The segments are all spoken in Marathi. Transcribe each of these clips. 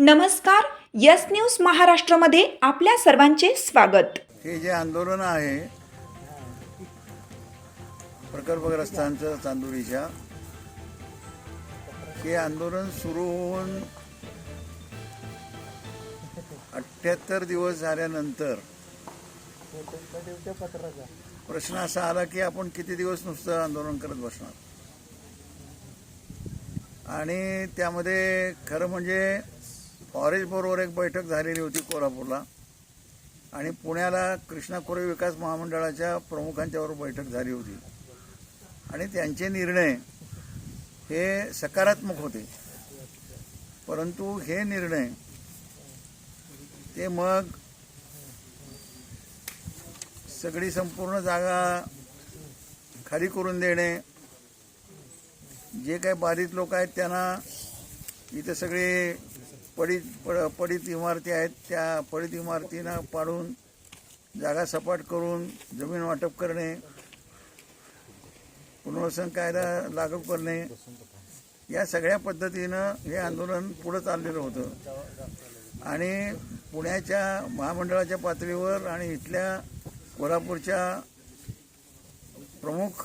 नमस्कार. यस न्यूज महाराष्ट्रामध्ये आपल्या सर्वांचे स्वागत. हे जे आंदोलन आहे प्रकल्पग्रस्तांचं चांदुरीच्या, हे आंदोलन सुरू होऊन 78 दिवस झाल्यानंतर प्रश्न असा आला की आपण किती दिवस नुसतं आंदोलन करत बसणार. आणि त्यामध्ये खरं म्हणजे फॉरेस्ट बरोबर एक बैठक झालेली होती कोल्हापूरला, आणि पुण्याला कृष्णा खोरे विकास महामंडळाच्या प्रमुखांच्याबरोबर बैठक झाली होती, आणि त्यांचे निर्णय हे सकारात्मक होते. परंतु हे निर्णय ते मग सगळी संपूर्ण जागा खाली करून देणे, जे काही बाधित लोक आहेत त्यांना इथे सगळे पडित इमारती आहेत, त्या पडित इमारतींना पाडून जागा सपाट करून जमीन वाटप करणे, पुनर्वसन कायदा लागू करणे, या सगळ्या पद्धतीनं हे आंदोलन पुढं चाललेलं होतं. आणि पुण्याच्या महामंडळाच्या पातळीवर आणि इथल्या कोल्हापूरच्या प्रमुख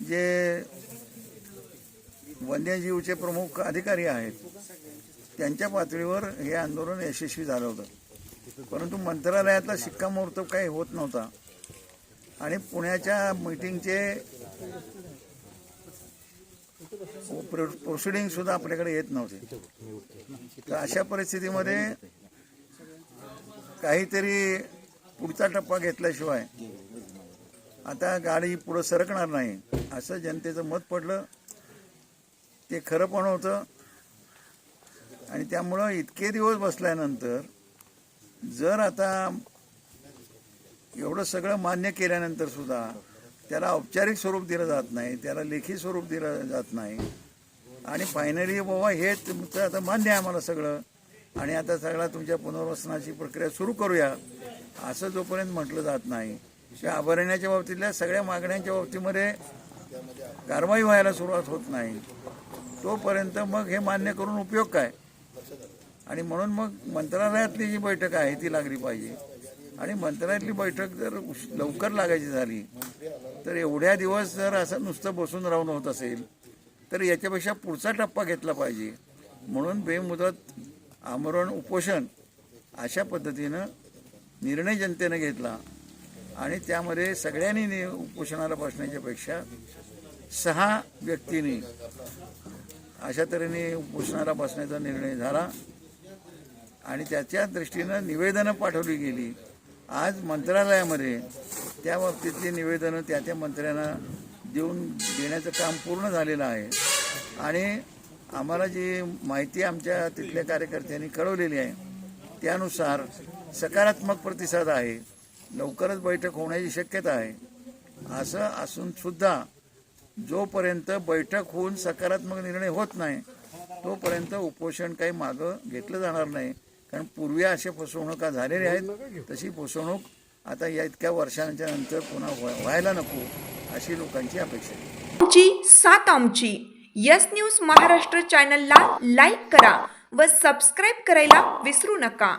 जे वन्यजीवचे प्रमुख अधिकारी आहेत त्यांच्या पातळीवर हे आंदोलन यशस्वी झालं होतं. परंतु मंत्रालयातला शिक्कामोर्तब काही होत नव्हता, आणि पुण्याच्या मीटिंगचे प्रोसिडिंग सुद्धा आपल्याकडे येत नव्हते. तर अशा परिस्थितीमध्ये काहीतरी पुढचा टप्पा घेतल्याशिवाय आता गाडी पुढं सरकणार नाही असं जनतेचं मत पडलं. ते खरं पण होतं. आणि त्यामुळं इतके दिवस बसल्यानंतर जर आता एवढं सगळं मान्य केल्यानंतर सुद्धा त्याला औपचारिक स्वरूप दिलं जात नाही, त्याला लेखी स्वरूप दिलं जात नाही, आणि फायनली बाबा हे तुमचं आता मान्य आहे आम्हाला सगळं, आणि आता सगळा तुमच्या पुनर्वसनाची प्रक्रिया सुरू करूया असं जोपर्यंत म्हटलं जात नाही, त्या अभयारण्याच्या बाबतीतल्या सगळ्या मागण्यांच्या बाबतीमध्ये कारवाई व्हायला सुरुवात होत नाही, तोपर्यंत मग हे मान्य करून उपयोग काय. आणि म्हणून मग मंत्रालयातली जी बैठक आहे ती लागली पाहिजे. आणि मंत्रालयातली बैठक जर लवकर लागायची झाली तर एवढ्या दिवस जर असं नुसतं बसून राहून होत असेल तर याच्यापेक्षा पुढचा टप्पा घेतला पाहिजे. म्हणून बेमुदत आमरण उपोषण अशा पद्धतीनं निर्णय जनतेनं घेतला, आणि त्यामध्ये सगळ्यांनी उपोषणाला बसण्याच्या पेक्षा 6 व्यक्तींनी अशा तऱ्हेने उपोषणाला बसण्याचा निर्णय झाला, आणि त्याच्या दृष्टीनं निवेदनं पाठवली गेली. आज मंत्रालयामध्ये त्या बाबतीतली निवेदनं त्या मंत्र्यांना देण्याचं काम पूर्ण झालेलं आहे. आणि आम्हाला जी माहिती आमच्या तिथल्या कार्यकर्त्यांनी कळवलेली आहे त्यानुसार सकारात्मक प्रतिसाद आहे, लवकरच बैठक होण्याची शक्यता आहे. असं असून सुद्धा जोपर्यंत बैठक होऊन सकारात्मक निर्णय होत नाही तोपर्यंत उपोषण काही मागं घेतलं जाणार नाही. कारण पूर्वी अशा फसवणुका झालेल्या आहेत, तशी फसवणूक आता या इतक्या वर्षांच्या नंतर पुन्हा व्हायला नको अशी लोकांची अपेक्षा आहे. आमची साथ आमची यस न्यूज महाराष्ट्र चॅनलला लाईक करा व सबस्क्राईब करायला विसरू नका.